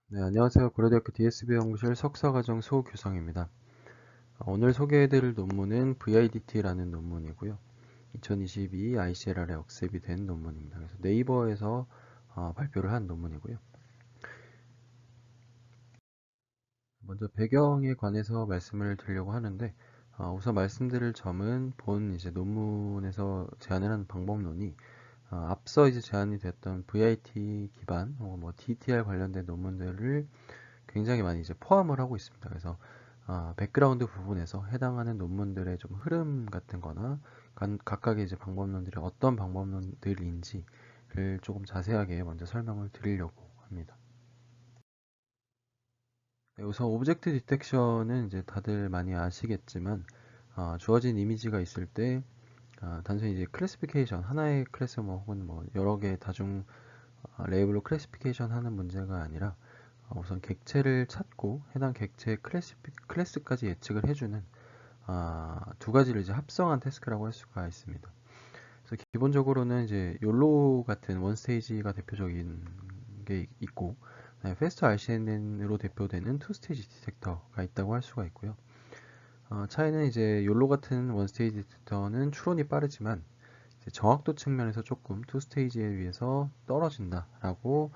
네, 안녕하세요. 고려대학교 DSB 연구실 석사과정 소규성입니다. 오늘 소개해드릴 논문은 VIDT라는 논문이고요. 2022 ICLR에 억셉이 된 논문입니다. 그래서 네이버에서 발표를 한 논문이고요. 먼저 배경에 관해서 말씀을 드리려고 하는데, 우선 말씀드릴 점은 본 이제 논문에서 제안을 한 방법론이 앞서 이제 제안이 됐던 VIT 기반, 뭐 DTR 관련된 논문들을 굉장히 많이 이제 포함을 하고 있습니다. 그래서 백그라운드 부분에서 해당하는 논문들의 좀 흐름 같은 거나 각각의 이제 방법론들이 어떤 방법론들인지를 조금 자세하게 먼저 설명을 드리려고 합니다. 네, 우선 오브젝트 디텍션은 이제 다들 많이 아시겠지만 주어진 이미지가 있을 때 단순히 이제 클래시피케이션 하나의 클래스 뭐 혹은 뭐 여러 개의 다중 레이블로 클래시피케이션 하는 문제가 아니라 우선 객체를 찾고 해당 객체의 클래스까지 예측을 해주는 두 가지를 이제 합성한 태스크라고 할 수가 있습니다. 그래서 기본적으로는 이제 욜로 같은 원스테이지가 대표적인 게 있고, 페스트 RCNN으로 대표되는 투 스테이지 디텍터가 있다고 할 수가 있고요. 차이는 이제 욜로 같은 원스테이지 디텍터는 추론이 빠르지만 정확도 측면에서 조금 투 스테이지에 비해서 떨어진다라고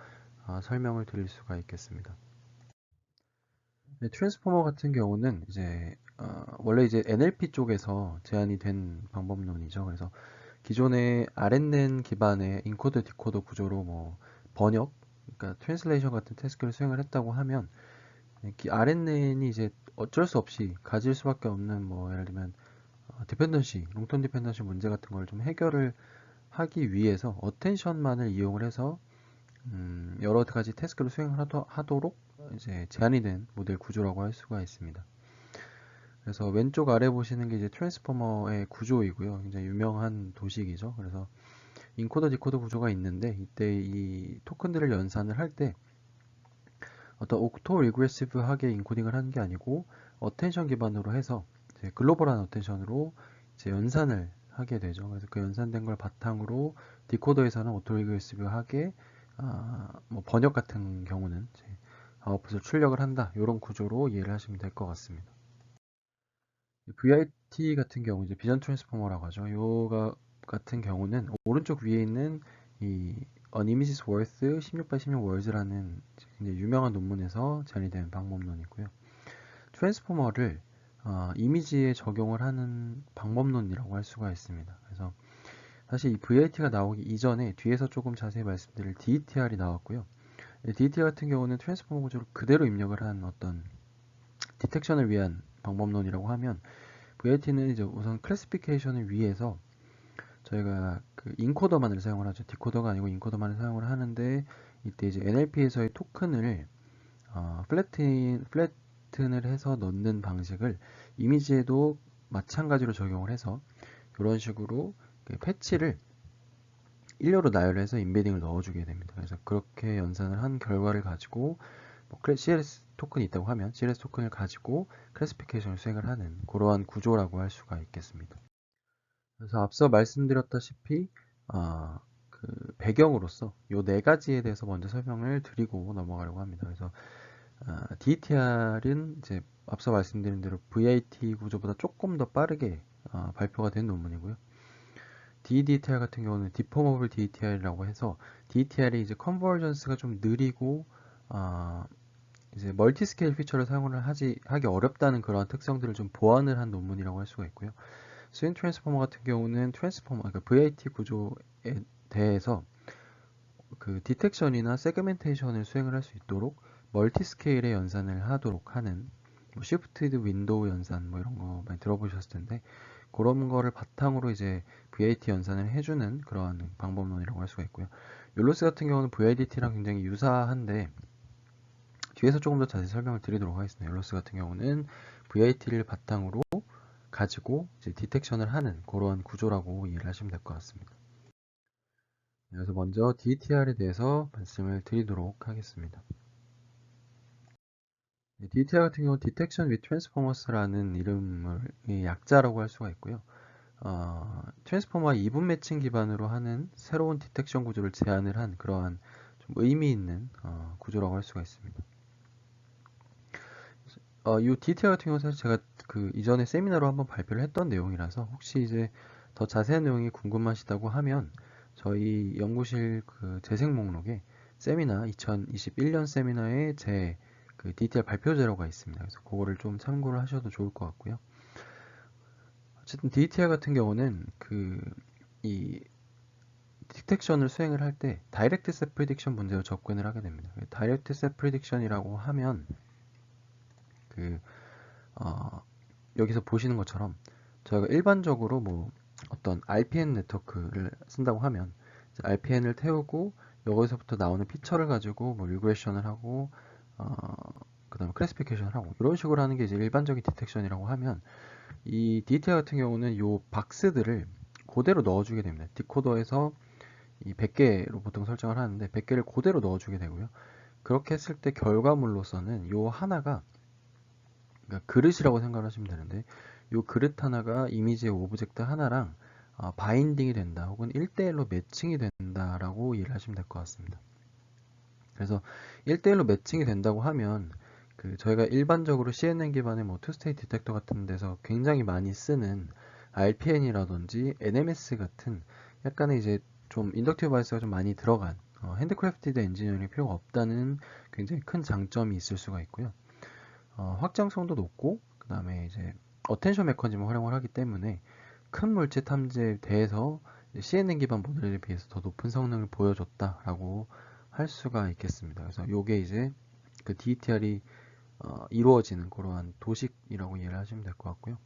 설명을 드릴 수가 있겠습니다. 네, 트랜스포머 같은 경우는 이제 원래 이제 NLP 쪽에서 제안이 된 방법론이죠. 그래서 기존의 RNN 기반의 인코더 디코더 구조로 뭐 번역, 그러니까 트랜슬레이션 같은 태스크를 수행을 했다고 하면 RNN이 이제 어쩔 수 없이 가질 수밖에 없는 뭐 예를 들면 디펜던시, 롱텀 디펜던시 문제 같은 걸 좀 해결을 하기 위해서 어텐션만을 이용을 해서 여러 가지 태스크를 수행하도록 이제 제한이 된 모델 구조라고 할 수가 있습니다. 그래서 왼쪽 아래 보시는 게 이제 트랜스포머의 구조이고요. 굉장히 유명한 도식이죠. 그래서 인코더 디코더 구조가 있는데 이때 이 토큰들을 연산을 할 때 어떤 옥토 리그레시브하게 인코딩을 하는 게 아니고 어텐션 기반으로 해서 이제 글로벌한 어텐션으로 이제 연산을 하게 되죠. 그래서 그 연산된 걸 바탕으로 디코더에서는 오토 리그레시브하게 뭐 번역 같은 경우는 이제 아웃풋을 출력을 한다. 이런 구조로 이해를 하시면 될 것 같습니다. VIT 같은 경우 이제 비전 트랜스포머라고 하죠. 요가 같은 경우는 오른쪽 위에 있는 이 An Image is Worth 16 by 16 Words라는 굉장히 유명한 논문에서 제안이 된 방법론이고요. 트랜스포머를 이미지에 적용을 하는 방법론이라고 할 수가 있습니다. 그래서 사실 이 VIT가 나오기 이전에 뒤에서 조금 자세히 말씀드릴 DETR이 나왔고요. DETR 같은 경우는 트랜스포머 구조를 그대로 입력을 한 어떤 디텍션을 위한 방법론이라고 하면 VIT는 이제 우선 클래시피케이션을 위해서 저희가 그 인코더만을 사용을 하죠. 디코더가 아니고 인코더만을 사용을 하는데 이때 이제 NLP에서의 토큰을 플래튼을 해서 넣는 방식을 이미지에도 마찬가지로 적용을 해서 이런 식으로 그 패치를 일렬로 나열해서 인베딩을 넣어주게 됩니다. 그래서 그렇게 연산을 한 결과를 가지고 뭐 CLS 토큰이 있다고 하면 CLS 토큰을 가지고 클래시피케이션을 수행을 하는 그러한 구조라고 할 수가 있겠습니다. 그래서 앞서 말씀드렸다시피 그 배경으로서 이 네 가지에 대해서 먼저 설명을 드리고 넘어가려고 합니다. 그래서 DTR은 이제 앞서 말씀드린 대로 VIT 구조보다 조금 더 빠르게 발표가 된 논문이고요. DDTR 같은 경우는 디포머블 DTR이라고 해서 DTR이 이제 컨버전스가 좀 느리고 이제 멀티 스케일 피처를 사용을 하기 어렵다는 그런 특성들을 좀 보완을 한 논문이라고 할 수가 있고요. 스윙 트랜스포머 같은 경우는 그러니까 VIT 구조에 대해서 그 디텍션이나 세그멘테이션을 수행을 할 수 있도록 멀티 스케일의 연산을 하도록 하는 뭐 시프티드 윈도우 연산 뭐 이런 거 많이 들어보셨을 텐데 그런 거를 바탕으로 이제 VIT 연산을 해주는 그런 방법론이라고 할 수가 있고요. 욜로스 같은 경우는 VIDT랑 굉장히 유사한데 뒤에서 조금 더 자세히 설명을 드리도록 하겠습니다. 욜로스 같은 경우는 VIT를 바탕으로 가지고 이제 디텍션을 하는 그러한 구조라고 이해를 하시면 될 것 같습니다. 그래서 먼저 DTR에 대해서 말씀을 드리도록 하겠습니다. DTR 같은 경우는 Detection with Transformers라는 이름을 약자라고 할 수가 있고요. 트랜스포머와 이분 매칭 기반으로 하는 새로운 디텍션 구조를 제안을 한 그러한 좀 의미 있는 구조라고 할 수가 있습니다. 이 DTR 같은 경우는 사실 제가 그 이전에 세미나로 한번 발표를 했던 내용이라서 혹시 이제 더 자세한 내용이 궁금하시다고 하면 저희 연구실 그 재생 목록에 세미나 2021년 세미나에 제 그 DTR 발표 자료가 있습니다. 그래서 그거를 좀 참고를 하셔도 좋을 것 같고요. 어쨌든 DTR 같은 경우는 그 이 디텍션을 수행을 할 때 다이렉트 셋 프리딕션 문제로 접근을 하게 됩니다. 다이렉트 셋 프리딕션이라고 하면 그 여기서 보시는 것처럼 저희가 일반적으로 뭐 어떤 RPN 네트워크를 쓴다고 하면 RPN을 태우고 여기서부터 나오는 피처를 가지고 뭐 리그레션을 하고 그 다음에 클래시피케이션을 하고 이런 식으로 하는 게 이제 일반적인 디텍션이라고 하면 이 DTR 같은 경우는 이 박스들을 그대로 넣어주게 됩니다. 디코더에서 이 100개로 보통 설정을 하는데 100개를 그대로 넣어주게 되고요. 그렇게 했을 때 결과물로서는 요 하나가 그러니까 그릇이라고 생각하시면 되는데 이 그릇 하나가 이미지의 오브젝트 하나랑 바인딩이 된다 혹은 1대1로 매칭이 된다라고 이해를 하시면 될 것 같습니다. 그래서 1대1로 매칭이 된다고 하면 그 저희가 일반적으로 CNN 기반의 뭐 투스테이트 디텍터 같은 데서 굉장히 많이 쓰는 RPN이라든지 NMS 같은 약간의 이제 좀 인덕티브 바이스가 좀 많이 들어간 핸드크래프티드 엔지니어링이 필요가 없다는 굉장히 큰 장점이 있을 수가 있고요. 확장성도 높고 그 다음에 이제 어텐션 메커니즘을 활용을 하기 때문에 큰 물체 탐지에 대해서 CNN 기반 모델에 비해서 더 높은 성능을 보여줬다라고 할 수가 있겠습니다. 그래서 요게 이제 그 DETR이 이루어지는 그러한 도식이라고 이해를 하시면 될 것 같고요.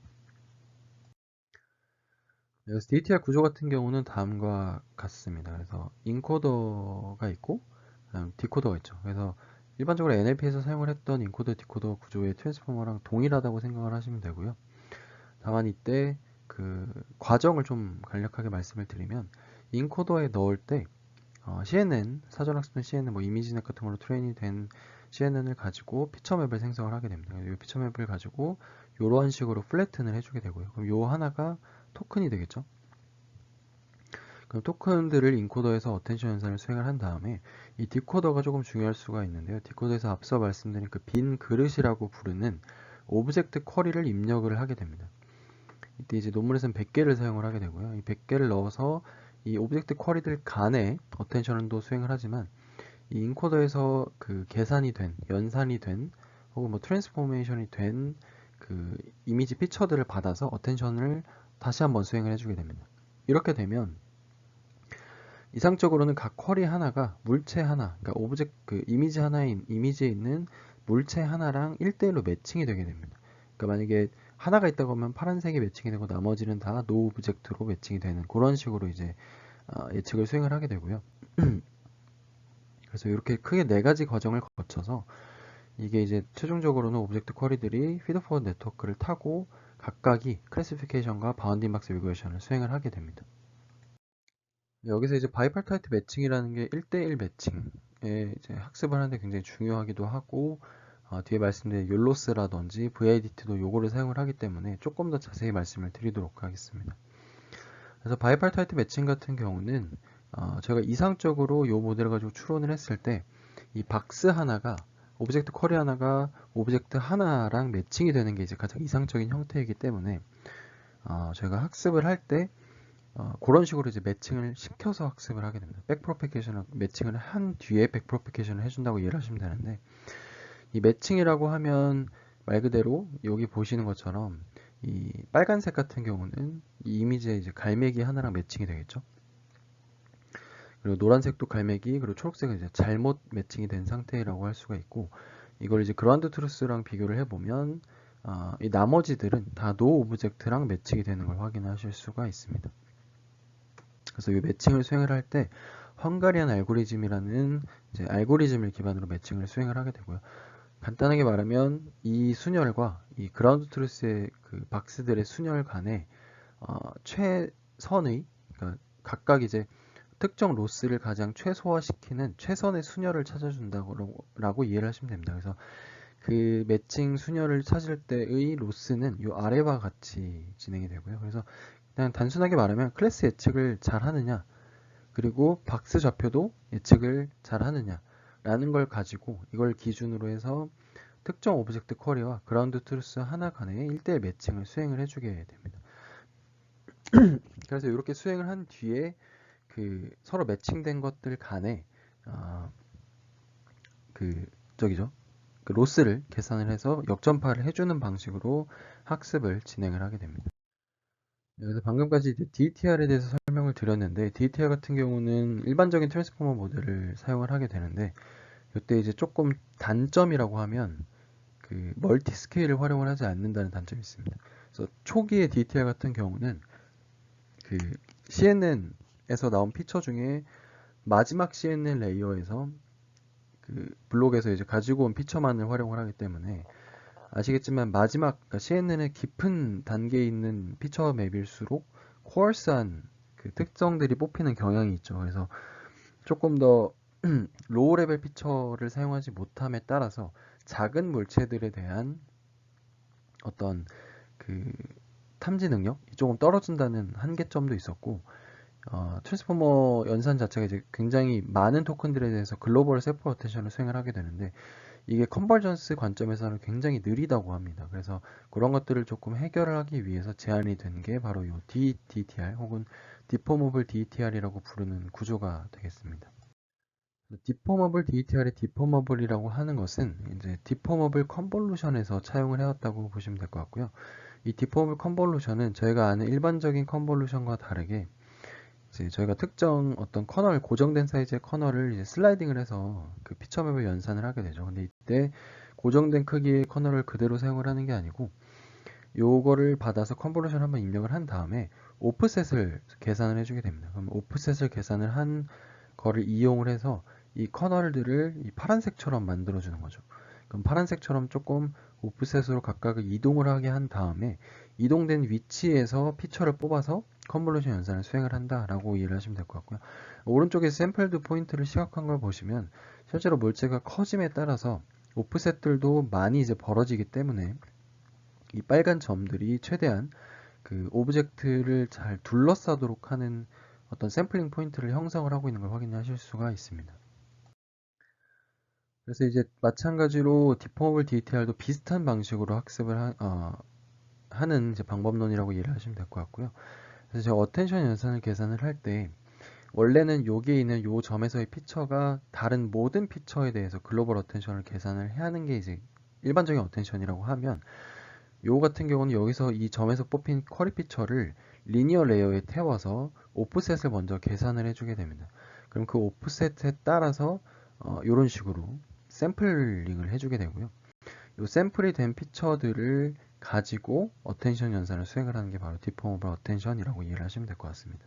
그래서 DTR 구조 같은 경우는 다음과 같습니다. 그래서 인코더가 있고, 그다음 디코더가 있죠. 그래서 일반적으로 NLP에서 사용을 했던 인코더, 디코더 구조의 트랜스포머랑 동일하다고 생각을 하시면 되고요. 다만 이때 그 과정을 좀 간략하게 말씀을 드리면, 인코더에 넣을 때 CNN, 사전학습된 CNN, 뭐 이미지넷 같은 걸로 트레이닝 된 CNN을 가지고 피처맵을 생성을 하게 됩니다. 이 피처맵을 가지고 이러한 식으로 플래튼을 해주게 되고요. 그럼 요 하나가 토큰이 되겠죠. 그럼 토큰들을 인코더에서 어텐션 연산을 수행을 한 다음에 이 디코더가 조금 중요할 수가 있는데요. 디코더에서 앞서 말씀드린 그 빈 그릇이라고 부르는 오브젝트 쿼리를 입력을 하게 됩니다. 이때 이제 논문에서는 100개를 사용을 하게 되고요. 이 100개를 넣어서 이 오브젝트 쿼리들 간에 어텐션도 수행을 하지만 이 인코더에서 그 계산이 된, 연산이 된, 혹은 뭐 트랜스포메이션이 된 그 이미지 피처들을 받아서 어텐션을 다시 한번 수행을 해주게 됩니다. 이렇게 되면 이상적으로는 각 쿼리 하나가 물체 하나, 그러니까 오브젝트 그 이미지 하나에 이미지에 있는 물체 하나랑 1대1로 매칭이 되게 됩니다. 그러니까 만약에 하나가 있다고 하면 파란색이 매칭이 되고 나머지는 다 노 오브젝트로 매칭이 되는 그런 식으로 이제 예측을 수행을 하게 되고요. 그래서 이렇게 크게 네 가지 과정을 거쳐서 이게 이제 최종적으로는 오브젝트 쿼리들이 피드포워드 네트워크를 타고 각각이 클래시피케이션과 바운딩 박스 리그레션을 수행을 하게 됩니다. 여기서 이제 바이파르타이트 매칭이라는 게 1대1 매칭에 이제 학습을 하는데 굉장히 중요하기도 하고 뒤에 말씀드린 욜로스라든지 VIDT도 요거를 사용을 하기 때문에 조금 더 자세히 말씀을 드리도록 하겠습니다. 그래서 바이파르타이트 매칭 같은 경우는 제가 이상적으로 요 모델을 가지고 추론을 했을 때 이 박스 하나가 오브젝트 쿼리 하나가 오브젝트 하나랑 매칭이 되는 게 이제 가장 이상적인 형태이기 때문에 저희가 학습을 할 때 그런 식으로 이제 매칭을 시켜서 학습을 하게 됩니다. 백프로피케이션을 매칭을 한 뒤에 백프로피케이션을 해준다고 이해를 하시면 되는데 이 매칭이라고 하면 말 그대로 여기 보시는 것처럼 이 빨간색 같은 경우는 이 이미지에 이제 갈매기 하나랑 매칭이 되겠죠. 그리고 노란색도 갈매기, 그리고 초록색은 이제 잘못 매칭이 된 상태라고 할 수가 있고, 이걸 이제 그라운드 트루스랑 비교를 해보면, 이 나머지들은 다 노 오브젝트랑 매칭이 되는 걸 확인하실 수가 있습니다. 그래서 이 매칭을 수행을 할 때, 헝가리안 알고리즘이라는 이제 알고리즘을 기반으로 매칭을 수행을 하게 되고요. 간단하게 말하면 이 순열과 이 그라운드 트루스의 그 박스들의 순열 간에 최선의, 그러니까 각각 이제 특정 로스를 가장 최소화시키는 최선의 순열을 찾아준다고 이해를 하시면 됩니다. 그래서 그 매칭 순열을 찾을 때의 로스는 이 아래와 같이 진행이 되고요. 그래서 그냥 단순하게 말하면 클래스 예측을 잘 하느냐, 그리고 박스 좌표도 예측을 잘 하느냐 라는 걸 가지고 이걸 기준으로 해서 특정 오브젝트 쿼리와 그라운드 트루스 하나 간의 1대1 매칭을 수행을 해주게 됩니다. 그래서 이렇게 수행을 한 뒤에 그 서로 매칭된 것들 간에 그 저기죠. 그 로스를 계산을 해서 역전파를 해주는 방식으로 학습을 진행을 하게 됩니다. 그래서 방금까지 이제 DTR에 대해서 설명을 드렸는데 DTR 같은 경우는 일반적인 트랜스포머 모델을 사용을 하게 되는데 이때 이제 조금 단점이라고 하면 그 멀티 스케일을 활용을 하지 않는다는 단점이 있습니다. 그래서 초기의 DTR 같은 경우는 그 CNN에서 나온 피처 중에 마지막 CNN 레이어에서 그 블록에서 이제 가지고 온 피처만을 활용을 하기 때문에 아시겠지만 마지막 그러니까 CNN의 깊은 단계에 있는 피처 맵일수록 코어스한 그 특성들이 뽑히는 경향이 있죠. 그래서 조금 더 로우 레벨 피처를 사용하지 못함에 따라서 작은 물체들에 대한 어떤 그 탐지 능력이 조금 떨어진다는 한계점도 있었고 트랜스포머 연산 자체가 이제 굉장히 많은 토큰들에 대해서 글로벌 세프 어텐션을 수행을 하게 되는데 이게 컨버전스 관점에서는 굉장히 느리다고 합니다. 그래서 그런 것들을 조금 해결을 하기 위해서 제안이 된 게 바로 이 DTR 혹은 디포머블 DTR이라고 부르는 구조가 되겠습니다. 디포머블 DTR의 디포머블이라고 하는 것은 이제 디포머블 컨볼루션에서 차용을 해왔다고 보시면 될 것 같고요. 이 디포머블 컨볼루션은 저희가 아는 일반적인 컨볼루션과 다르게 이제 저희가 특정 어떤 커널, 고정된 사이즈의 커널을 이제 슬라이딩을 해서 그 피처맵을 연산을 하게 되죠. 근데 이때 고정된 크기의 커널을 그대로 사용을 하는 게 아니고 요거를 받아서 컨볼루션 한번 입력을 한 다음에 오프셋을 계산을 해주게 됩니다. 그럼 오프셋을 계산을 한 거를 이용을 해서 이 커널들을 이 파란색처럼 만들어주는 거죠. 그럼 파란색처럼 조금 오프셋으로 각각을 이동을 하게 한 다음에 이동된 위치에서 피처를 뽑아서 컨볼루션 연산을 수행을 한다라고 이해를 하시면 될 것 같고요. 오른쪽에 샘플드 포인트를 시각한 걸 보시면 실제로 물체가 커짐에 따라서 오프셋들도 많이 이제 벌어지기 때문에 이 빨간 점들이 최대한 그 오브젝트를 잘 둘러싸도록 하는 어떤 샘플링 포인트를 형성을 하고 있는 걸 확인하실 수가 있습니다. 그래서 이제 마찬가지로 디포머블 DTR도 비슷한 방식으로 학습을 하는 이제 방법론이라고 이해를 하시면 될 것 같고요. 그래서 제가 어텐션 연산을 계산을 할 때 원래는 여기에 있는 요 점에서의 피처가 다른 모든 피처에 대해서 글로벌 어텐션을 계산을 해야 하는 게 이제 일반적인 어텐션이라고 하면 요 같은 경우는 여기서 이 점에서 뽑힌 쿼리 피처를 리니어 레이어에 태워서 오프셋을 먼저 계산을 해주게 됩니다. 그럼 그 오프셋에 따라서 이런 식으로 샘플링을 해주게 되고요. 이 샘플이 된 피처들을 가지고 어텐션 연산을 수행을 하는 게 바로 디포머블 어텐션이라고 이해를 하시면 될 것 같습니다.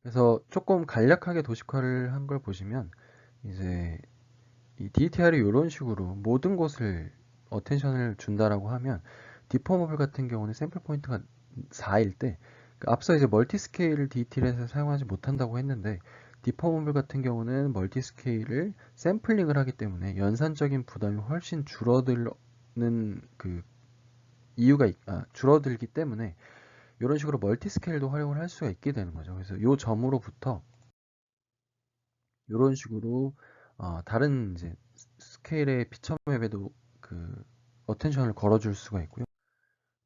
그래서 조금 간략하게 도식화를 한 걸 보시면 이제 이 DTR이 이런 식으로 모든 곳을 어텐션을 준다라고 하면 디포머블 같은 경우는 샘플 포인트가 4일 때 앞서 이제 멀티 스케일을 DTL에서 사용하지 못한다고 했는데 디포머블 같은 경우는 멀티 스케일을 샘플링을 하기 때문에 연산적인 부담이 훨씬 줄어드는 그 이유가 줄어들기 때문에 이런 식으로 멀티 스케일도 활용을 할 수가 있게 되는 거죠. 그래서 이 점으로부터 이런 식으로 다른 이제 스케일의 피처 맵에도 그 어텐션을 걸어줄 수가 있고요.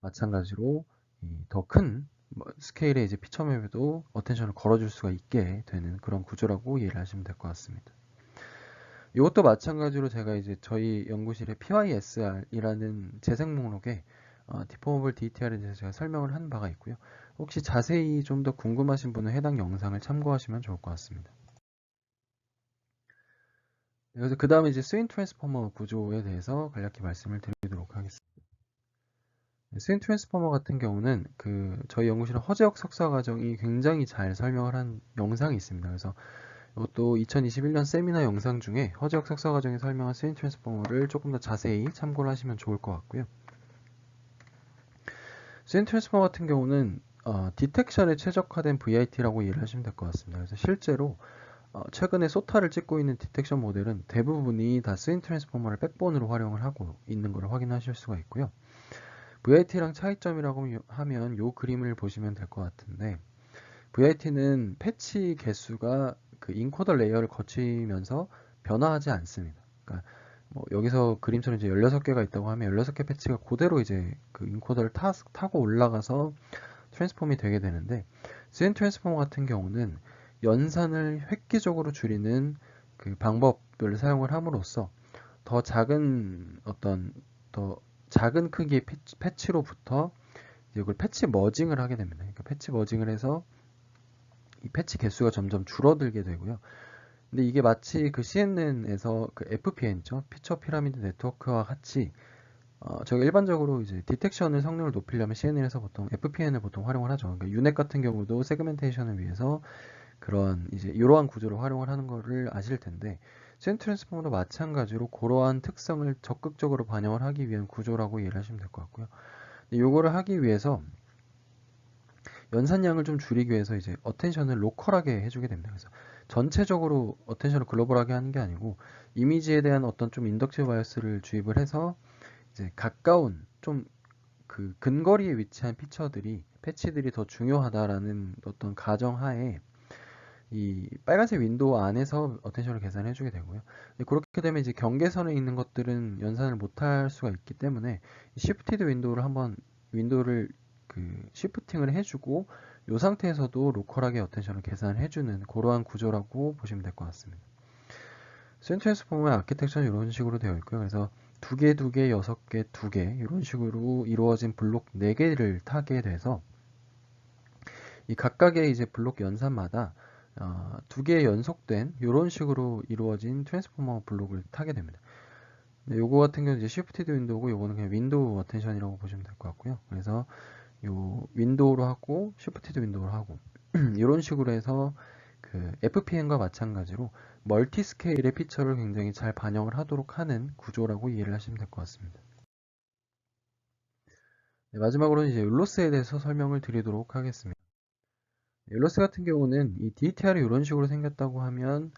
마찬가지로 더 큰 스케일의 이제 피처 맵에도 어텐션을 걸어줄 수가 있게 되는 그런 구조라고 이해를 하시면 될 것 같습니다. 이것도 마찬가지로 제가 이제 저희 연구실의 PYSR이라는 재생 목록에 디포머블 DTR에 대해서 제가 설명을 한 바가 있고요. 혹시 자세히 좀 더 궁금하신 분은 해당 영상을 참고하시면 좋을 것 같습니다. 그래서 그 다음에 이제 스윙 트랜스포머 구조에 대해서 간략히 말씀을 드리도록 하겠습니다. 스윙 트랜스포머 같은 경우는 그 저희 연구실의 허재혁 석사과정이 굉장히 잘 설명을 한 영상이 있습니다. 그래서 이것도 2021년 세미나 영상 중에 허재혁 석사과정이 설명한 스윙 트랜스포머를 조금 더 자세히 참고를 하시면 좋을 것 같고요. 스윙 트랜스포머 같은 경우는 디텍션에 최적화된 VIT라고 이해를 하시면 될 것 같습니다. 그래서 실제로 최근에 소타를 찍고 있는 디텍션 모델은 대부분이 다 스윙 트랜스포머를 백본으로 활용을 하고 있는 것을 확인하실 수가 있고요. VIT랑 차이점이라고 하면 이 그림을 보시면 될 것 같은데 VIT는 패치 개수가 그 인코더 레이어를 거치면서 변화하지 않습니다. 그러니까 뭐 여기서 그림처럼 이제 16개가 있다고 하면 16개 패치가 그대로 이제 그 인코더를 타고 올라가서 트랜스폼이 되게 되는데, 스윈 트랜스포머 같은 경우는 연산을 획기적으로 줄이는 그 방법을 사용을 함으로써 더 작은 더 작은 크기의 패치로부터 이걸 패치 머징을 하게 됩니다. 그러니까 패치 머징을 해서 이 패치 개수가 점점 줄어들게 되고요. 근데 이게 마치 그 CNN에서 그 FPN죠. 피처 피라미드 네트워크와 같이 저희가 일반적으로 이제 디텍션을 성능을 높이려면 CNN에서 보통 FPN을 보통 활용을 하죠. 그러니까 유넷 같은 경우도 세그멘테이션을 위해서 그런 이제 이러한 구조를 활용을 하는 거를 아실 텐데, CN 트랜스포머도 마찬가지로 그러한 특성을 적극적으로 반영을 하기 위한 구조라고 이해를 하시면 될 것 같고요. 이거를 하기 위해서 연산량을 좀 줄이기 위해서 이제 어텐션을 로컬하게 해주게 됩니다. 그래서 전체적으로 어텐션을 글로벌하게 하는 게 아니고 이미지에 대한 어떤 좀 인덕티브 바이어스를 주입을 해서 이제 가까운 좀 그 근거리에 위치한 패치들이 더 중요하다라는 어떤 가정하에 이 빨간색 윈도우 안에서 어텐션을 계산해 주게 되고요. 그렇게 되면 이제 경계선에 있는 것들은 연산을 못할 수가 있기 때문에 시프티드 윈도우를 그 시프팅을 해주고 이 상태에서도 로컬하게 어텐션을 계산해주는 그러한 구조라고 보시면 될 것 같습니다. 센트레스 보면 아키텍처는 이런 식으로 되어 있고요. 그래서 2개, 2개, 6개, 2개 이런 식으로 이루어진 블록 4개를 타게 돼서 이 각각의 이제 블록 연산마다 2개의 연속된 이런 식으로 이루어진 트랜스포머 블록을 타게 됩니다. 요거 같은 경우는 이제 시프티드 윈도우고 요거는 그냥 윈도우 어텐션이라고 보시면 될 것 같고요. 그래서 요 윈도우로 하고 시프티드 윈도우로 하고 이런 식으로 해서 그 FPN과 마찬가지로 멀티 스케일의 피처를 굉장히 잘 반영을 하도록 하는 구조라고 이해를 하시면 될 것 같습니다. 네, 마지막으로는 이제 율로스에 대해서 설명을 드리도록 하겠습니다. 율로스 같은 경우는 이 DTR이 이런 식으로 생겼다고 하면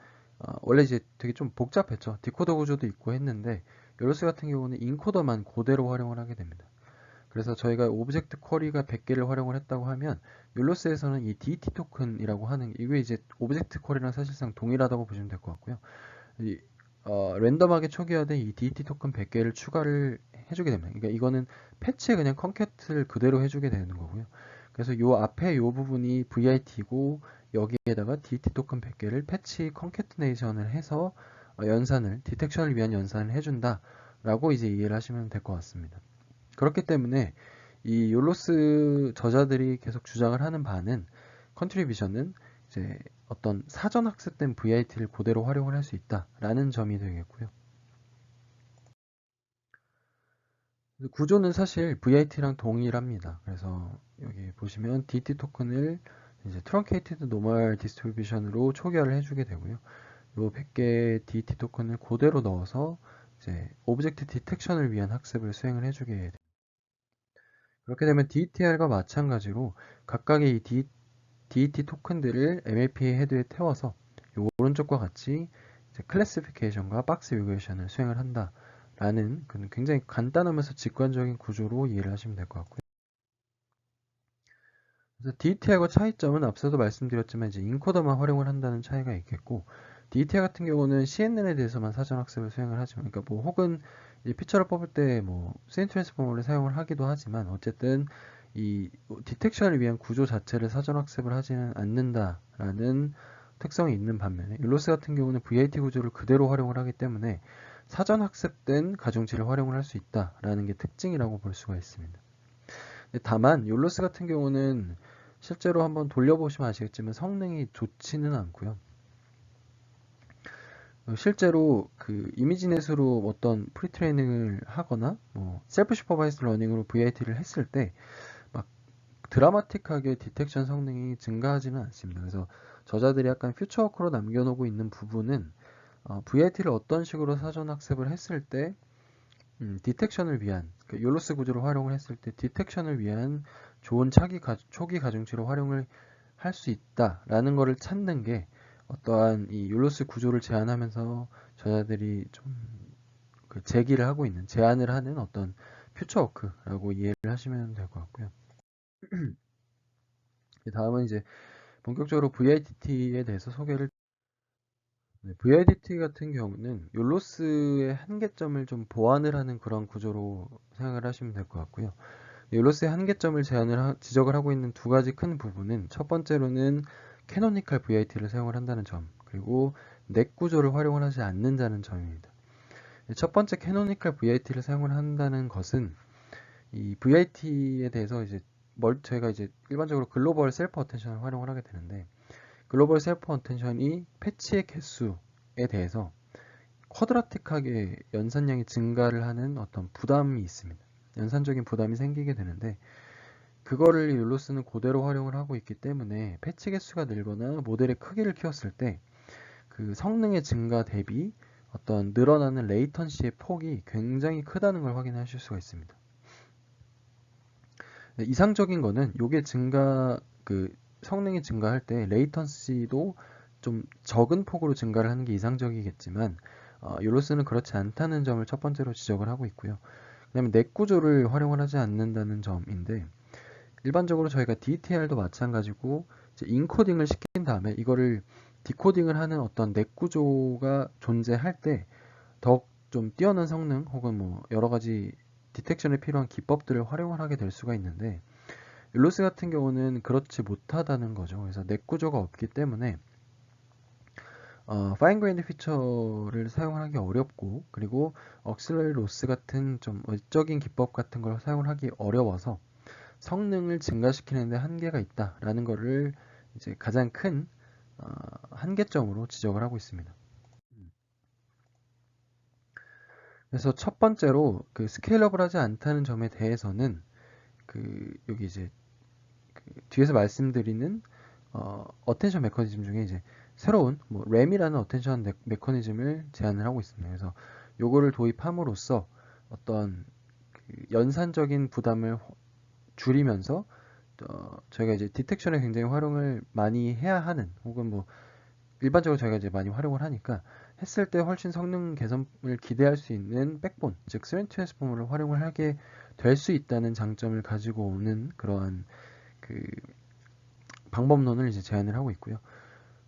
원래 이제 되게 좀 복잡했죠. 디코더 구조도 있고 했는데 율로스 같은 경우는 인코더만 그대로 활용을 하게 됩니다. 그래서 저희가 오브젝트 쿼리가 100개를 활용을 했다고 하면 율로스에서는 이 DT 토큰이라고 하는 이게 이제 오브젝트 쿼리랑 사실상 동일하다고 보시면 될 것 같고요. 이, 랜덤하게 초기화된 이 DT 토큰 100개를 추가를 해주게 됩니다. 그러니까 이거는 패치에 그냥 컨캣을 그대로 해주게 되는 거고요. 그래서 요 앞에 요 부분이 VIT고 여기에다가 DT 토큰 100개를 패치 컨캐트네이션을 해서 디텍션을 위한 연산을 해준다 라고 이제 이해를 하시면 될 것 같습니다. 그렇기 때문에 이 욜로스 저자들이 계속 주장을 하는 바는 컨트리뷰션은 이제 어떤 사전 학습된 VIT를 그대로 활용을 할 수 있다라는 점이 되겠고요. 구조는 사실 VIT랑 동일합니다. 그래서 여기 보시면 DT 토큰을 이제 트렁케이티드 노멀 디스트리뷰션으로 초기화를 해주게 되고요. 요 100개 DT 토큰을 그대로 넣어서 이제 오브젝트 디텍션을 위한 학습을 수행을 해주게 됩니다. 그렇게 되면 DTR과 마찬가지로 각각의 이 DT 토큰들을 MLP 헤드에 태워서 요 오른쪽과 같이 이제 클래시피케이션과 박스 리그레이션을 수행을 한다라는 굉장히 간단하면서 직관적인 구조로 이해를 하시면 될 것 같고요. 그래서 DTR과 차이점은 앞서도 말씀드렸지만 이제 인코더만 활용을 한다는 차이가 있겠고, DTR 같은 경우는 CNN에 대해서만 사전 학습을 수행을 하지만, 그러니까 뭐 혹은 이 피처를 뽑을 때 뭐 세인 트랜스포머를 사용을 하기도 하지만 어쨌든 이 디텍션을 위한 구조 자체를 사전 학습을 하지는 않는다라는 특성이 있는 반면에 율로스 같은 경우는 VIT 구조를 그대로 활용을 하기 때문에 사전 학습된 가중치를 활용을 할 수 있다라는 게 특징이라고 볼 수가 있습니다. 다만 율로스 같은 경우는 실제로 한번 돌려보시면 아시겠지만 성능이 좋지는 않고요. 실제로 그 이미지넷으로 어떤 프리트레이닝을 하거나 뭐 셀프 슈퍼바이스드 러닝으로 VIT를 했을 때 막 드라마틱하게 디텍션 성능이 증가하지는 않습니다. 그래서 저자들이 약간 퓨처워크로 남겨놓고 있는 부분은 VIT를 어떤 식으로 사전 학습을 했을 때 디텍션을 위한 그 욜로스 구조를 활용을 했을 때 디텍션을 위한 좋은 초기 가중치로 활용을 할 수 있다라는 것을 찾는 게 어떠한 이 욜로스 구조를 제안하면서 저자들이 좀그 제기를 하고 있는 제안을 하는 어떤 퓨처워크라고 이해를 하시면 될 것 같고요. 다음은 이제 본격적으로 VIT에 대해서 소개를 네, VIDT 같은 경우는 욜로스의 한계점을 좀 보완을 하는 그런 구조로 생각을 하시면 될 것 같고요. 욜로스의 한계점을 지적을 하고 있는 두 가지 큰 부분은 첫 번째로는 캐노니컬 VIT를 사용을 한다는 점, 그리고 넥 구조를 활용을 하지 않는다는 점입니다. 첫 번째 캐노니컬 VIT를 사용을 한다는 것은 이 VIT에 대해서 이제 저희가 이제 일반적으로 글로벌 셀프 어텐션을 활용을 하게 되는데, 글로벌 셀프 어텐션이 패치의 개수에 대해서 쿼드라틱하게 연산량이 증가를 하는 어떤 부담이 있습니다. 연산적인 부담이 생기게 되는데, 그거를 율로스는 그대로 활용을 하고 있기 때문에 패치 개수가 늘거나 모델의 크기를 키웠을 때 그 성능의 증가 대비 어떤 늘어나는 레이턴시의 폭이 굉장히 크다는 걸 확인하실 수가 있습니다. 네, 이상적인 거는 요게 성능이 증가할 때 레이턴시도 좀 적은 폭으로 증가를 하는 게 이상적이겠지만, 율로스는 그렇지 않다는 점을 첫 번째로 지적을 하고 있고요. 그다음에 넥 구조를 활용을 하지 않는다는 점인데, 일반적으로 저희가 DTR도 마찬가지고 이제 인코딩을 시킨 다음에 이거를 디코딩을 하는 어떤 넥 구조가 존재할 때 더욱 좀 뛰어난 성능 혹은 뭐 여러 가지 디텍션에 필요한 기법들을 활용을 하게 될 수가 있는데, 율로스 같은 경우는 그렇지 못하다는 거죠. 그래서 넥 구조가 없기 때문에 파인 그레인드 피처를 사용하기 어렵고, 그리고 억실러리 로스 같은 좀 외적인 기법 같은 걸 사용을 하기 어려워서 성능을 증가시키는데 한계가 있다라는 거를 이제 가장 큰 한계점으로 지적을 하고 있습니다. 그래서 첫 번째로 그 스케일러블하지 않다는 점에 대해서는 여기 이제 뒤에서 말씀드리는 어텐션 메커니즘 중에 이제 새로운 뭐 램이라는 어텐션 메커니즘을 제안을 하고 있습니다. 그래서 요거를 도입함으로써 어떤 연산적인 부담을 줄이면서 저희가 이제 디텍션에 굉장히 활용을 많이 해야 하는, 혹은 뭐 일반적으로 저희가 이제 많이 활용을 하니까 했을 때 훨씬 성능 개선을 기대할 수 있는 백본, 즉 스렌 트랜스포머를 활용을 하게 될 수 있다는 장점을 가지고 오는 그러한 그 방법론을 이제 제안을 하고 있고요.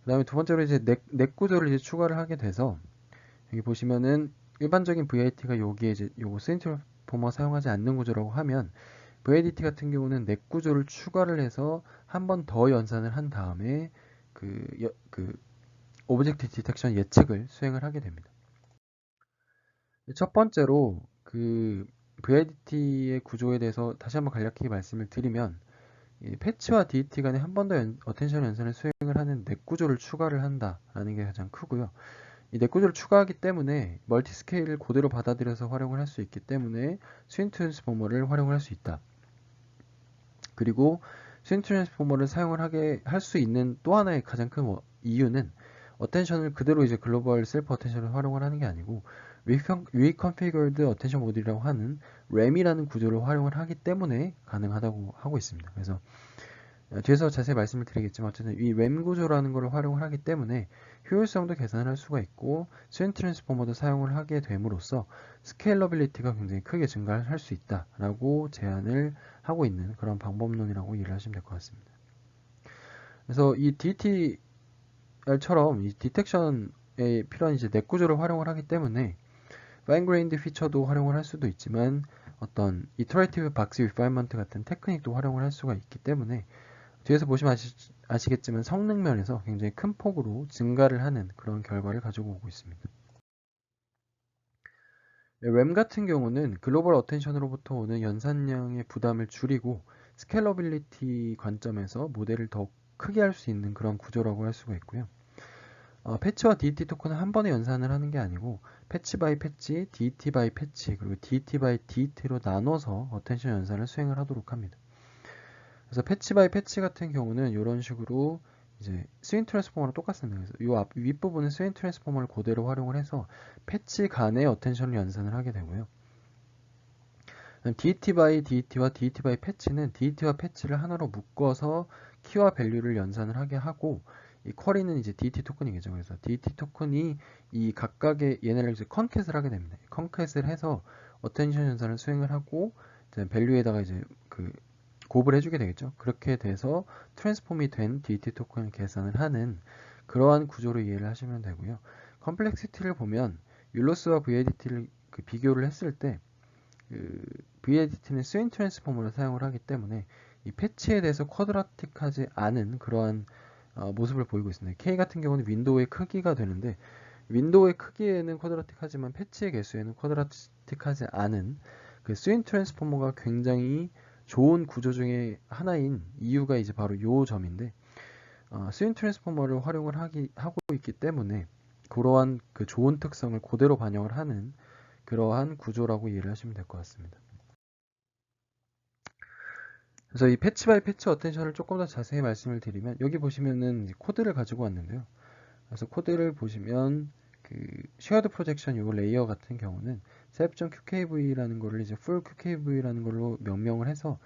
그다음에 두 번째로 이제 넥 구조를 이제 추가를 하게 돼서, 여기 보시면은 일반적인 VIT가 여기에 이제 요거 스렌 트랜스포머 사용하지 않는 구조라고 하면, VIDT 같은 경우는 넥 구조를 추가를 해서 한 번 더 연산을 한 다음에 그 오브젝트 디텍션 예측을 수행을 하게 됩니다. 첫 번째로 그 VIDT의 구조에 대해서 다시 한번 간략히 말씀을 드리면, 이 패치와 DT 간에 한 번 더 어텐션 연산을 수행을 하는 넥 구조를 추가를 한다라는 게 가장 크고요. 이 넥 구조를 추가하기 때문에 멀티 스케일을 그대로 받아들여서 활용을 할 수 있기 때문에 스윙 트랜스포머를 활용을 할 수 있다. 그리고 스윙 트랜스포머를 사용을 하게 할 수 있는 또 하나의 가장 큰 이유는, 어텐션을 그대로 이제 글로벌 셀프 어텐션을 활용을 하는 게 아니고 리컨피거드 어텐션 모듈이라고 하는 램이라는 구조를 활용을 하기 때문에 가능하다고 하고 있습니다. 그래서 뒤에서 자세히 말씀을 드리겠지만, 어쨌든 이 램 구조라는 것을 활용을 하기 때문에 효율성도 개선을 할 수가 있고 스윙 트랜스포머도 사용을 하게 됨으로써 스케일러빌리티가 굉장히 크게 증가할 수 있다라고 제안을 하고 있는 그런 방법론이라고 이해를 하시면 될 것 같습니다. 그래서 이 DTR처럼 이 디텍션에 필요한 이제 넥 구조를 활용을 하기 때문에 파인 그레인드 피처도 활용을 할 수도 있지만, 어떤 이터레이티브 박스 리파인먼트 같은 테크닉도 활용을 할 수가 있기 때문에 뒤에서 보시면 아시겠지만 성능 면에서 굉장히 큰 폭으로 증가를 하는 그런 결과를 가지고 오고 있습니다. 램 같은 경우는 글로벌 어텐션으로부터 오는 연산량의 부담을 줄이고 스케일러빌리티 관점에서 모델을 더 크게 할 수 있는 그런 구조라고 할 수가 있고요. 패치와 DT 토큰은 한 번에 연산을 하는 게 아니고 패치 바이 패치, DT 바이 패치, 그리고 DT 바이 DT로 나눠서 어텐션 연산을 수행을 하도록 합니다. 그래서 패치 바이 패치 같은 경우는 이런 식으로 이제 스윙 트랜스포머랑 똑같습니다. 그래서 이 윗부분은 스윙 트랜스포머를 그대로 활용을 해서 패치 간의 어텐션을 연산을 하게 되고요. DT 바이 DT와 DT 바이 패치는 DT와 패치를 하나로 묶어서 키와 밸류를 연산을 하게 하고, 이 쿼리는 이제 DT 토큰이겠죠. 그래서 DT 토큰이 이 각각의 얘네를 이제 컨캣을 하게 됩니다. 컨캣을 해서 어텐션 연산을 수행을 하고 이제 밸류에다가 이제 곱을 해주게 되겠죠. 그렇게 돼서 트랜스폼이 된 DT 토큰을 계산을 하는 그러한 구조로 이해를 하시면 되고요. 컴플렉시티를 보면 율로스와 VIDT를 비교를 했을 때 VIDT는 스윙 트랜스포머를 사용을 하기 때문에 이 패치에 대해서 쿼드라틱하지 않은 그러한 모습을 보이고 있습니다. K 같은 경우는 윈도우의 크기가 되는데 윈도우의 크기에는 쿼드라틱하지만 패치의 개수에는 쿼드라틱하지 않은 그 스윙 트랜스포머가 굉장히 좋은 구조 중에 하나인 이유가 이제 바로 요 점인데 스윙 트랜스포머를 활용을 하고 있기 때문에 그러한 그 좋은 특성을 그대로 반영을 하는 그러한 구조라고 이해를 하시면 될 것 같습니다. 그래서 이 패치 바이 패치 어텐션을 조금 더 자세히 말씀을 드리면 여기 보시면은 코드를 가지고 왔는데요. 그래서 코드를 보시면 그 쉐어드 프로젝션 요 레이어 같은 경우는 self.qkv라는 거를 이제 full qkv라는 걸로 명명을 해서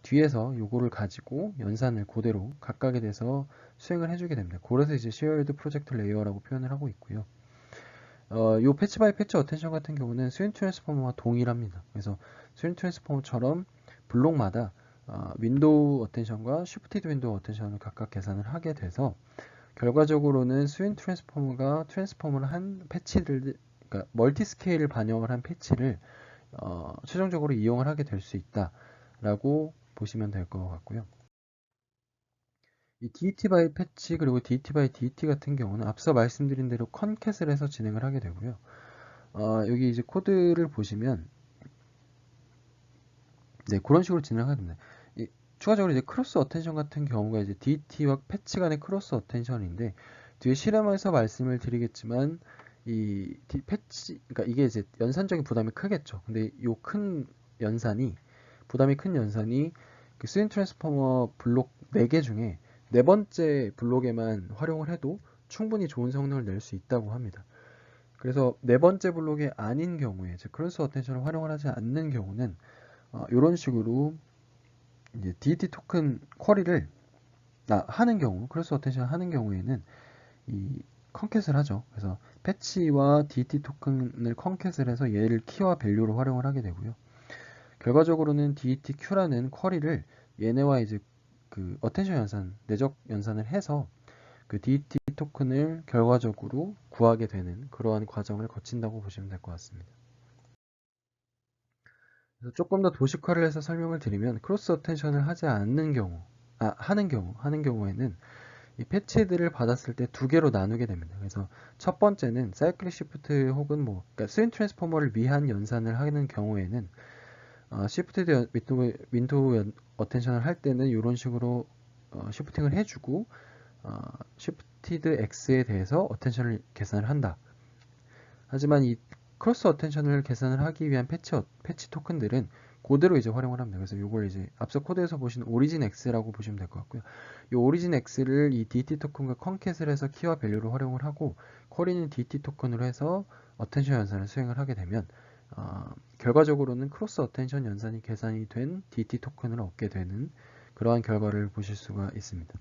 뒤에서 요거를 가지고 연산을 그대로 각각에 대해서 수행을 해주게 됩니다. 그래서 이제 shared project layer라고 표현을 하고 있고요. 요 패치 바이 패치 어텐션 같은 경우는 스윙 트랜스포머와 동일합니다. 그래서 스윙 트랜스포머처럼 블록마다 윈도우 어텐션과 쉬프티드 윈도우 어텐션을 각각 계산을 하게 돼서 결과적으로는 스윙 트랜스포머가 트랜스포머를 한 패치를 그러니까 멀티 스케일을 반영을 한 패치를 최종적으로 이용을 하게 될 수 있다라고 보시면 될 것 같고요. 이 DT 바이 패치 그리고 DT 바이 DT 같은 경우는 앞서 말씀드린 대로 컨캣을 해서 진행을 하게 되고요. 여기 이제 코드를 보시면 네, 그런 식으로 진행하게 됩니다. 추가적으로 이제 크로스 어텐션 같은 경우가 이제 DT와 패치 간의 크로스 어텐션인데 뒤에 실험에서 말씀을 드리겠지만 이 패치 그러니까 이게 이제 연산적인 부담이 크겠죠. 근데 요 큰 연산이 부담이 큰 연산이 그 스윙 트랜스포머 블록 4개 중에 네 번째 블록에만 활용을 해도 충분히 좋은 성능을 낼 수 있다고 합니다. 그래서 네 번째 블록이 아닌 경우에 즉 크로스 어텐션을 활용을 하지 않는 경우는 이런 식으로 이제 DT 토큰 쿼리를 하는 경우, 크로스 어텐션 하는 경우에는 이 컨캣을 하죠. 그래서 패치와 DT 토큰을 컨캣을 해서 얘를 키와 밸류로 활용을 하게 되고요. 결과적으로는 DTQ라는 쿼리를 얘네와 이제 그 어텐션 연산, 내적 연산을 해서 그 DT 토큰을 결과적으로 구하게 되는 그러한 과정을 거친다고 보시면 될 것 같습니다. 그래서 조금 더 도식화를 해서 설명을 드리면 크로스 어텐션을 하지 않는 경우, 하는 경우에는 이 패치들을 받았을 때 두 개로 나누게 됩니다. 그래서 첫 번째는 사이클릭 시프트 혹은 그러니까 스윙 트랜스포머를 위한 연산을 하는 경우에는 시프티드 윈도우 어텐션을 할 때는 이런 식으로 시프팅을 해주고 시프티드 X에 대해서 어텐션을 계산을 한다. 하지만 이 크로스 어텐션을 계산을 하기 위한 패치 토큰들은 그대로 이제 활용을 합니다. 그래서 이걸 이제 앞서 코드에서 보신 오리진 X라고 보시면 될 것 같고요. 이 오리진 X를 이 DT 토큰과 컨캣을 해서 키와 밸류로 활용을 하고 쿼리는 DT 토큰으로 해서 어텐션 연산을 수행을 하게 되면 결과적으로는 크로스 어텐션 연산이 계산이 된 DT 토큰을 얻게 되는 그러한 결과를 보실 수가 있습니다.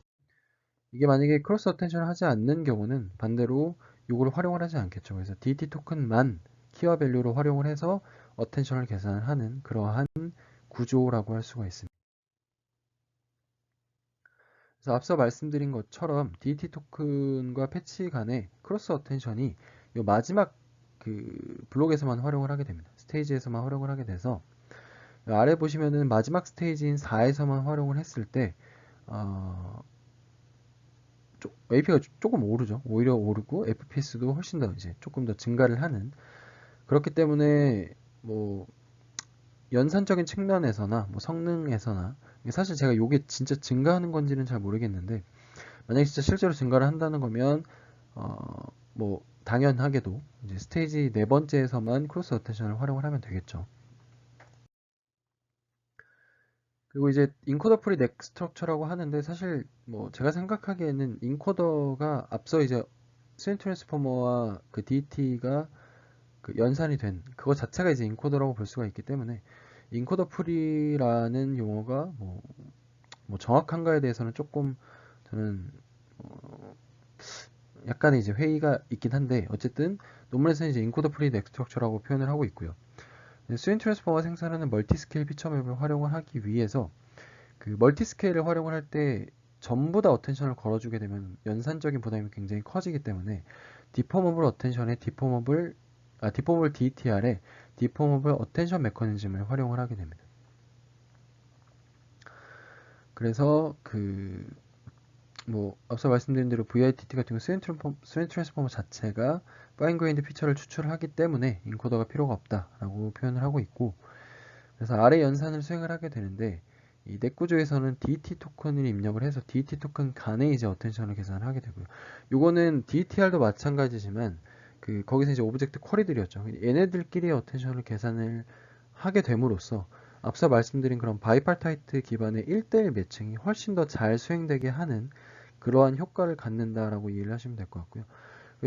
이게 만약에 크로스 어텐션을 하지 않는 경우는 반대로 이걸 활용을 하지 않겠죠. 그래서 DT 토큰만 키와 밸류로 활용을 해서 어텐션을 계산을 하는 그러한 구조라고 할 수가 있습니다. 그래서 앞서 말씀드린 것처럼 DT 토큰과 패치 간의 크로스 어텐션이 이 마지막 그 블록에서만 활용을 하게 됩니다. 스테이지에서만 활용을 하게 돼서 아래 보시면은 마지막 스테이지인 4에서만 활용을 했을 때 AP가 조금 오르죠. 오히려 오르고 FPS도 훨씬 더 이제 조금 더 증가를 하는 그렇기 때문에 뭐 연산적인 측면에서나 뭐 성능에서나 사실 제가 이게 진짜 증가하는 건지는 잘 모르겠는데 만약에 진짜 실제로 증가를 한다는 거면 뭐 당연하게도 이제 스테이지 네 번째에서만 크로스 어텐션을 활용을 하면 되겠죠. 그리고 이제 인코더 프리 넥 스트럭처라고 하는데 사실 뭐 제가 생각하기에는 인코더가 앞서 이제 스윙 트랜스포머와 그 DT가 그 연산이 된 그거 자체가 이제 인코더라고 볼 수가 있기 때문에 인코더 프리라는 용어가 뭐 정확한가에 대해서는 조금 저는 약간의 이제 회의가 있긴 한데 어쨌든 논문에서는 이제 인코더 프리 넥 스트럭처라고 표현을 하고 있고요. 스윙 트랜스포머가 생산하는 멀티스케일 피처 맵을 활용을 하기 위해서 그 멀티스케일을 활용을 할 때 전부 다 어텐션을 걸어주게 되면 연산적인 부담이 굉장히 커지기 때문에 디포머블 어텐션의 디포머블 DTR에 디포머블 어텐션 메커니즘을 활용을 하게 됩니다. 그래서 앞서 말씀드린 대로 VITT 같은 경우 스윈 트랜스포머 자체가 파인 그레인드 피처를 추출을 하기 때문에 인코더가 필요가 없다라고 표현을 하고 있고, 그래서 아래 연산을 수행을 하게 되는데, 이 넥 구조에서는 DT 토큰을 입력을 해서 DT 토큰 간의 이제 어텐션을 계산을 하게 되고요. 요거는 DTR도 마찬가지지만 거기서 이제 오브젝트 쿼리들이었죠. 얘네들끼리 어텐션을 계산을 하게 됨으로써 앞서 말씀드린 그런 바이파타이트 기반의 1대1 매칭이 훨씬 더 잘 수행되게 하는 그러한 효과를 갖는다라고 이해를 하시면 될 것 같고요.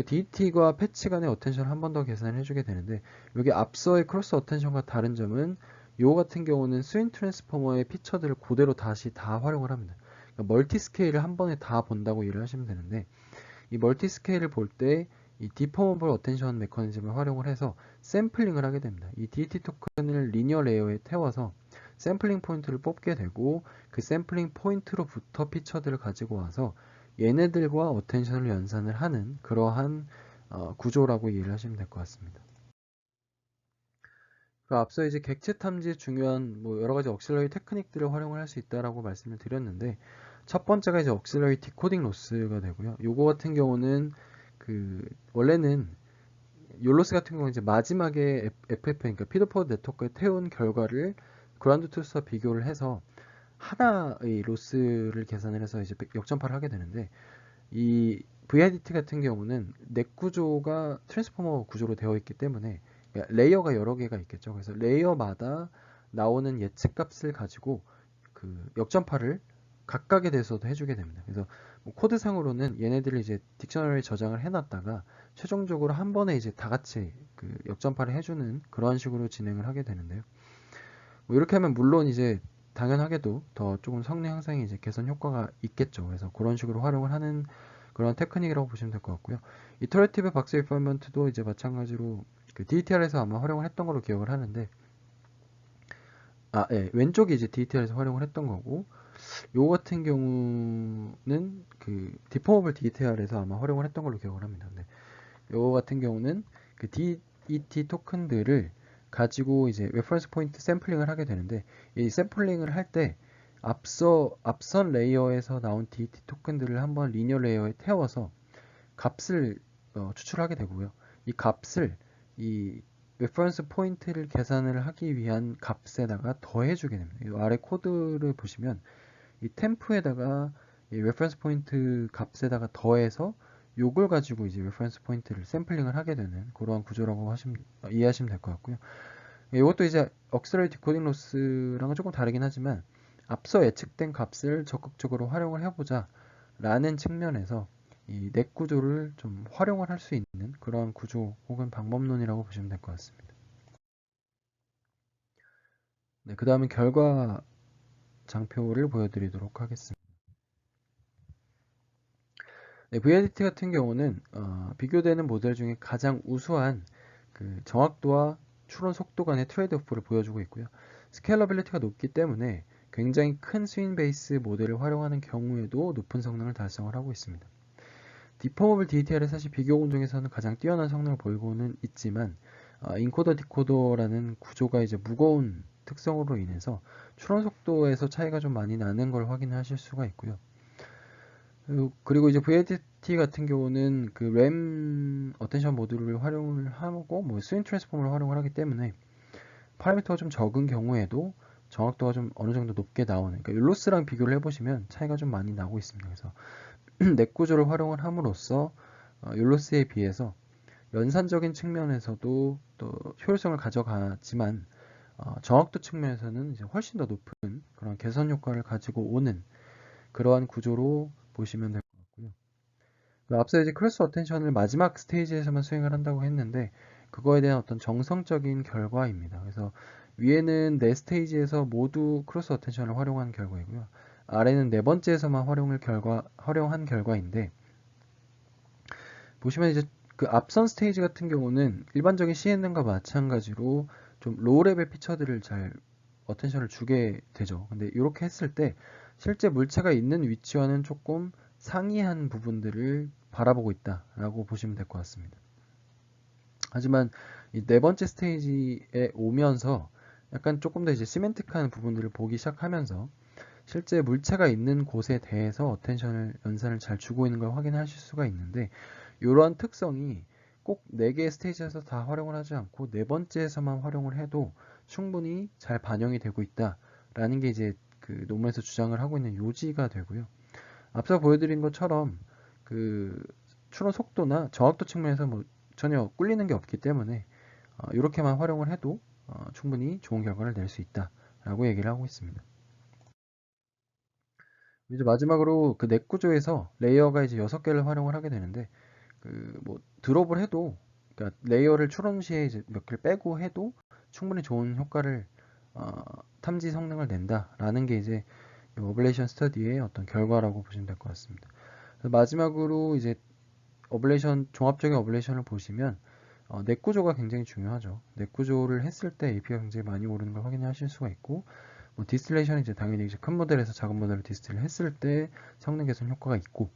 DT과 패치 간의 어텐션을 한 번 더 계산을 해주게 되는데, 여기 앞서의 크로스 어텐션과 다른 점은 요 같은 경우는 스윈 트랜스포머의 피처들을 그대로 다시 다 활용을 합니다. 그러니까 멀티 스케일을 한 번에 다 본다고 이해를 하시면 되는데, 이 멀티 스케일을 볼 때 이 디포머블 어텐션 메커니즘을 활용을 해서 샘플링을 하게 됩니다. 이 DT 토큰을 리니어 레이어에 태워서 샘플링 포인트를 뽑게 되고, 그 샘플링 포인트로부터 피처들을 가지고 와서 얘네들과 어텐션을 연산을 하는 그러한 구조라고 이해를 하시면 될 것 같습니다. 앞서 이제 객체 탐지의 중요한 여러 가지 억실러리 테크닉들을 활용을 할 수 있다라고 말씀을 드렸는데, 첫 번째가 이제 억실러리 디코딩 로스가 되고요. 요거 같은 경우는 원래는 욜로스 같은 경우는 이제 마지막에 FF, 그러니까 피드포워드 네트워크에 태운 결과를 그라운드 트루스와 비교를 해서 하나의 로스를 계산을 해서 이제 역전파를 하게 되는데, 이 VIDT 같은 경우는 넥 구조가 트랜스포머 구조로 되어 있기 때문에 레이어가 여러 개가 있겠죠. 그래서 레이어마다 나오는 예측값을 가지고 역전파를 각각에 대해서도 해주게 됩니다. 그래서 코드상으로는 얘네들을 이제 딕셔너리에 저장을 해놨다가 최종적으로 한 번에 이제 다 같이 역전파를 해주는 그런 식으로 진행을 하게 되는데요. 이렇게 하면 물론 이제 당연하게도 더 조금 성능 향상에 이제 개선 효과가 있겠죠. 그래서 그런 식으로 활용을 하는 그런 테크닉이라고 보시면 될 것 같고요. 이터레티브 박스 리파이먼트도 이제 마찬가지로 DTR에서 아마 활용을 했던 걸로 기억을 하는데, 예, 왼쪽이 이제 DTR에서 활용을 했던 거고, 요거 같은 경우는 디포머블 DTR에서 아마 활용을 했던 걸로 기억을 합니다. 근데 요거 같은 경우는 DET 토큰들을 가지고 이제 레퍼런스 포인트 샘플링을 하게 되는데, 이 샘플링을 할 때 앞선 레이어에서 나온 DET 토큰들을 한번 리니어 레이어에 태워서 값을 추출하게 되고요. 이 값을 이 레퍼런스 포인트를 계산을 하기 위한 값에다가 더해주게 됩니다. 이 아래 코드를 보시면 이 템프에다가 이 레퍼런스 포인트 값에다가 더해서 요걸 가지고 이제 레퍼런스 포인트를 샘플링을 하게 되는 그러한 구조라고 이해하시면 될 것 같고요. 이것도 이제 억셀러리 디코딩 로스랑은 조금 다르긴 하지만 앞서 예측된 값을 적극적으로 활용을 해보자 라는 측면에서 이 넥 구조를 좀 활용을 할 수 있는 그러한 구조 혹은 방법론이라고 보시면 될 것 같습니다. 네, 그 다음에 결과 장표를 보여드리도록 하겠습니다. 네, VIDT 같은 경우는 비교되는 모델 중에 가장 우수한 정확도와 추론 속도 간의 트레이드오프를 보여주고 있고요. 스케일러빌리티가 높기 때문에 굉장히 큰 스윙 베이스 모델을 활용하는 경우에도 높은 성능을 달성을 하고 있습니다. 디포머블 DTR은 사실 비교군 중에서는 가장 뛰어난 성능을 보이고는 있지만, 인코더 디코더라는 구조가 이제 무거운 특성으로 인해서 추론 속도에서 차이가 좀 많이 나는 걸 확인하실 수가 있고요. 그리고 이제 VIDT 같은 경우는 램 어텐션 모듈을 활용을 하고 스윙 트랜스폼을 활용을 하기 때문에 파라미터가 좀 적은 경우에도 정확도가 좀 어느 정도 높게 나오는, 그러니까 율로스랑 비교를 해보시면 차이가 좀 많이 나고 있습니다. 그래서 넥 구조를 활용을 함으로써 율로스에 비해서 연산적인 측면에서도 또 효율성을 가져가지만 정확도 측면에서는 이제 훨씬 더 높은 그런 개선 효과를 가지고 오는 그러한 구조로 보시면 될 것 같고요. 앞서 이제 크로스 어텐션을 마지막 스테이지에서만 수행을 한다고 했는데, 그거에 대한 어떤 정성적인 결과입니다. 그래서 위에는 네 스테이지에서 모두 크로스 어텐션을 활용한 결과이고요. 아래는 네 번째에서만 활용한 결과인데, 보시면 이제 앞선 스테이지 같은 경우는 일반적인 CNN과 마찬가지로 좀 로우 레벨 피처들을 잘 어텐션을 주게 되죠. 근데 이렇게 했을 때 실제 물체가 있는 위치와는 조금 상이한 부분들을 바라보고 있다라고 보시면 될 것 같습니다. 하지만 이 네 번째 스테이지에 오면서 약간 조금 더 이제 시멘틱한 부분들을 보기 시작하면서 실제 물체가 있는 곳에 대해서 어텐션을 연산을 잘 주고 있는 걸 확인하실 수가 있는데, 이러한 특성이 꼭 4개의 스테이지에서 다 활용을 하지 않고 네 번째에서만 활용을 해도 충분히 잘 반영이 되고 있다라는 게 이제 그 논문에서 주장을 하고 있는 요지가 되고요. 앞서 보여드린 것처럼 그 추론 속도나 정확도 측면에서 뭐 전혀 꿀리는 게 없기 때문에 이렇게만 활용을 해도 충분히 좋은 결과를 낼 수 있다라고 얘기를 하고 있습니다. 이제 마지막으로 그 넥 구조에서 레이어가 이제 6개를 활용을 하게 되는데, 그 뭐 드롭을 해도, 그러니까 레이어를 추론 시에 이제 몇 개를 빼고 해도 충분히 좋은 효과를 어, 탐지 성능을 낸다라는 게 이제 이 어블레이션 스터디의 어떤 결과라고 보시면 될 것 같습니다. 마지막으로 이제 어블레이션, 종합적인 어블레이션을 보시면 넥 구조가 굉장히 중요하죠. 넥 구조를 했을 때 AP가 굉장히 많이 오르는 걸 확인하실 수가 있고, 뭐 디스틸레이션은 이제 당연히 이제 큰 모델에서 작은 모델을 디스틸을 했을 때 성능 개선 효과가 있고,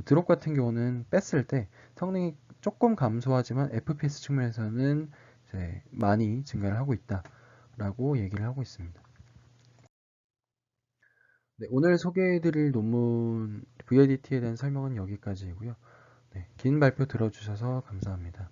드롭 같은 경우는 뺐을 때 성능이 조금 감소하지만 FPS 측면에서는 이제 많이 증가를 하고 있다라고 얘기를 하고 있습니다. 네, 오늘 소개해드릴 논문 VIDT에 대한 설명은 여기까지이고요. 네, 긴 발표 들어주셔서 감사합니다.